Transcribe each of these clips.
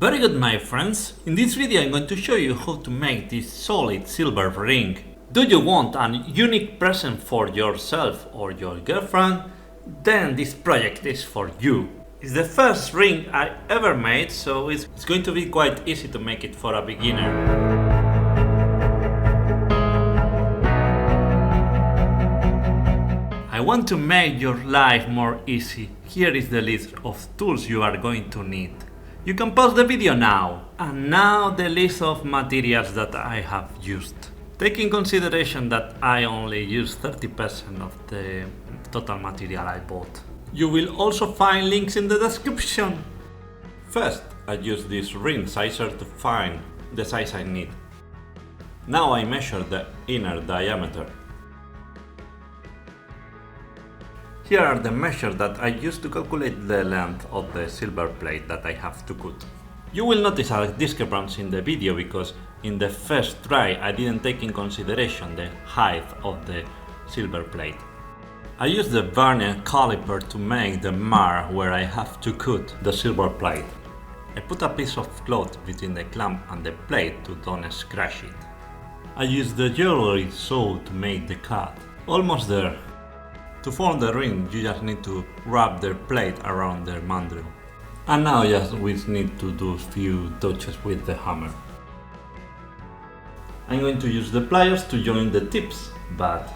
Very good, my friends. In this video I'm going to show you how to make this solid silver ring. Do you want a unique present for yourself or your girlfriend? Then this project is for you. It's the first ring I ever made, so it's going to be quite easy to make it for a beginner. I want to make your life more easy. Here is the list of tools you are going to need. You can pause the video now. And now the list of materials that I have used. Take in consideration that I only used 30% of the total material I bought. You will also find links in the description. First, I use this ring sizer to find the size I need. Now I measure the inner diameter. Here are the measures that I used to calculate the length of the silver plate that I have to cut. You will notice a discrepancy in the video because in the first try I didn't take in consideration the height of the silver plate. I used the vernier caliper to make the mark where I have to cut the silver plate. I put a piece of cloth between the clamp and the plate to don't scratch it. I used the jewelry saw to make the cut. Almost there. To form the ring, you just need to wrap the plate around the mandel. And now we need to do a few touches with the hammer. I'm going to use the pliers to join the tips, but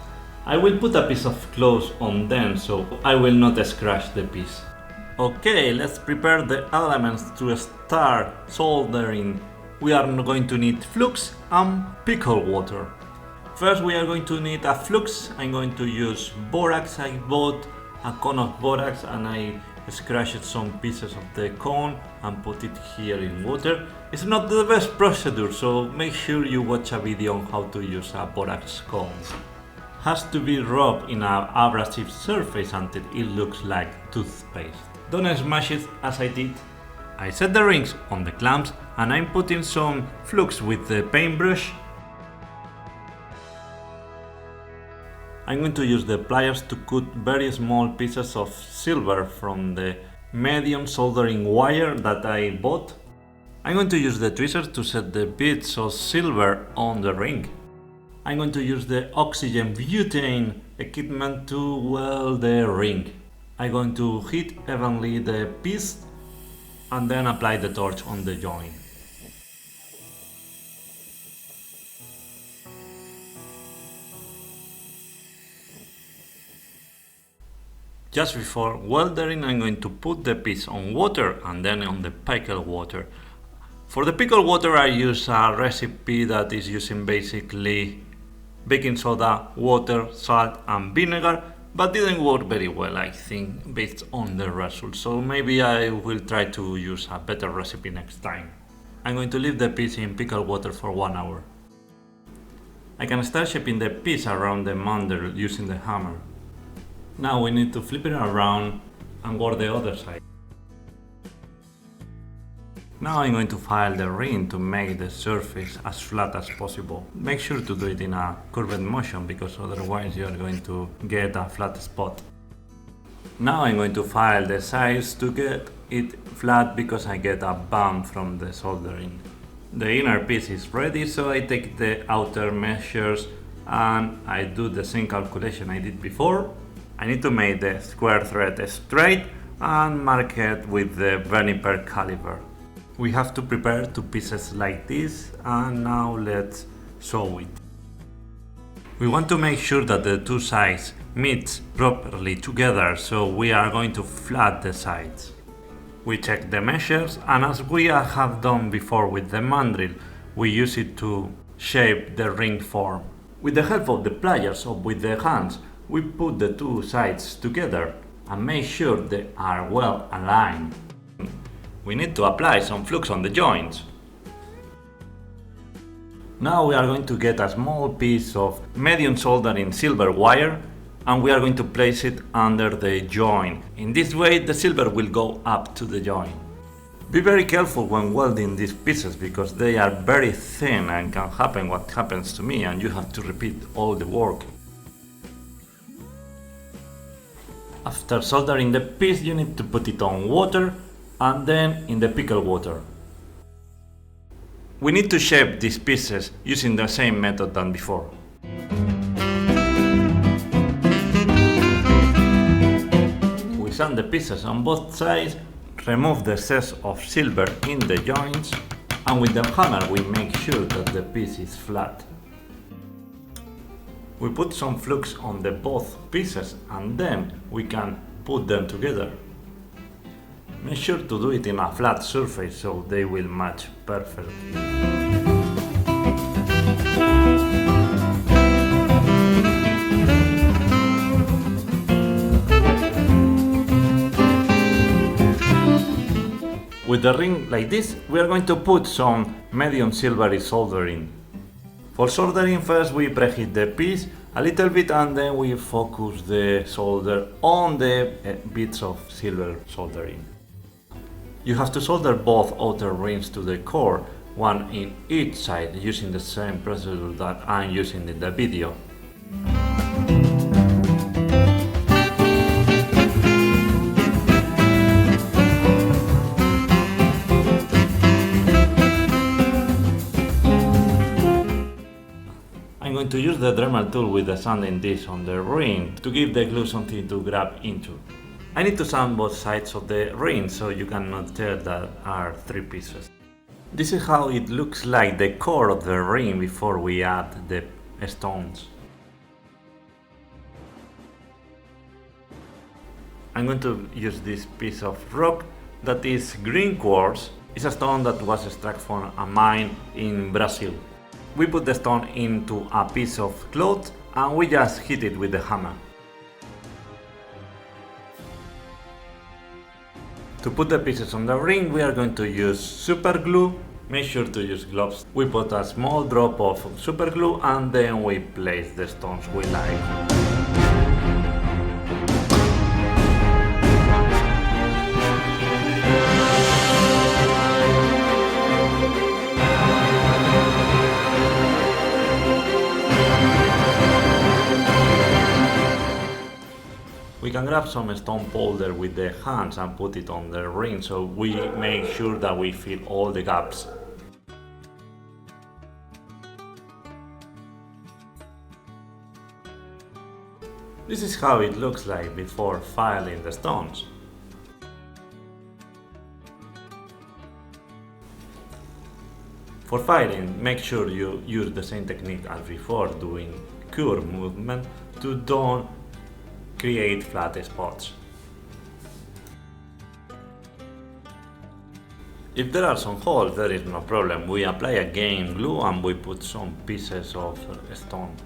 I will put a piece of cloth on them so I will not scratch the piece. Okay, let's prepare the elements to start soldering. We are going to need flux and pickled water. First we are going to need a flux. I'm going to use borax. I bought a cone of borax and I scratched some pieces of the cone and put it here in water. It's not the best procedure, so make sure you watch a video on how to use a borax cone. Has to be rubbed in an abrasive surface until it looks like toothpaste. Don't smash it as I did. I set the rings on the clamps and I'm putting some flux with the paintbrush. I'm going to use the pliers to cut very small pieces of silver from the medium soldering wire that I bought. I'm going to use the tweezers to set the bits of silver on the ring. I'm going to use the oxygen butane equipment to weld the ring. I'm going to heat evenly the piece and then apply the torch on the joint. Just before welding, I'm going to put the piece on water and then on the pickled water. For the pickled water, I use a recipe that is using basically baking soda, water, salt and vinegar, but didn't work very well, I think, based on the results. So maybe I will try to use a better recipe next time. I'm going to leave the piece in pickled water for 1 hour. I can start shaping the piece around the mandel using the hammer. Now we need to flip it around and work the other side. Now I'm going to file the ring to make the surface as flat as possible. Make sure to do it in a curved motion because otherwise you are going to get a flat spot. Now I'm going to file the sides to get it flat because I get a bump from the soldering. The inner piece is ready, so I take the outer measures and I do the same calculation I did before. I need to make the square thread straight and mark it with the vernier caliper. We have to prepare two pieces like this and now let's sew it. We want to make sure that the two sides meet properly together, so we are going to flat the sides. We check the measures and as we have done before with the mandrel, we use it to shape the ring form. With the help of the pliers or with the hands, we put the two sides together and make sure they are well aligned. We need to apply some flux on the joints. Now we are going to get a small piece of medium soldering silver wire and we are going to place it under the joint. In this way the silver will go up to the joint. Be very careful when welding these pieces because they are very thin and can happen what happens to me and you have to repeat all the work. After soldering the piece, you need to put it on water and then in the pickled water. We need to shape these pieces using the same method than before. We sand the pieces on both sides, remove the excess of silver in the joints, and with the hammer we make sure that the piece is flat. We put some flux on the both pieces and then we can put them together. Make sure to do it in a flat surface so they will match perfectly. With the ring like this, we are going to put some medium silvery soldering. For soldering, first we preheat the piece a little bit and then we focus the solder on the bits of silver soldering. You have to solder both outer rings to the core, one in each side, using the same procedure that I'm using in the video. I'm going to use the Dremel tool with the sanding disc on the ring to give the glue something to grab into. I need to sand both sides of the ring so you cannot tell that are three pieces. This is how it looks like the core of the ring before we add the stones. I'm going to use this piece of rock that is green quartz. It's a stone that was extracted from a mine in Brazil. We put the stone into a piece of cloth and we just hit it with the hammer. To put the pieces on the ring, we are going to use super glue. Make sure to use gloves. We put a small drop of super glue and then we place the stones we like. We can grab some stone powder with the hands and put it on the ring so we make sure that we fill all the gaps. This is how it looks like before filing the stones. For filing, make sure you use the same technique as before, doing curve movement to don't create flat spots. If there are some holes, there is no problem. We apply again glue and we put some pieces of stone.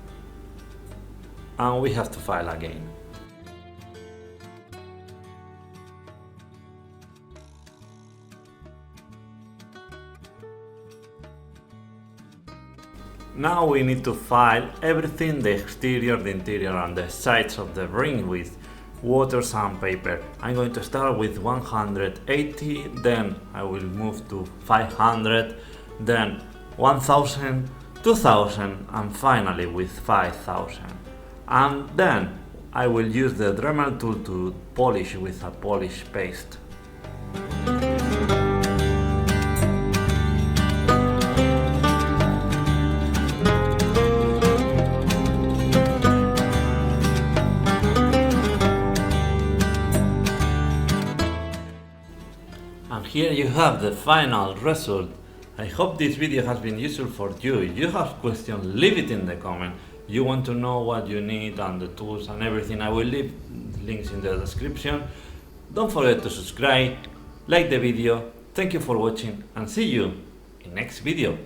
And we have to file again. Now we need to file everything, the exterior, the interior and the sides of the ring with water sandpaper. I'm going to start with 180, then I will move to 500, then 1000, 2000 and finally with 5000. And then I will use the Dremel tool to polish with a polish paste. And here you have the final result. I hope this video has been useful for you. If you have questions, leave it in the comment. You want to know what you need and the tools and everything, I will leave links in the description. Don't forget to subscribe, like the video. Thank you for watching and see you in next video.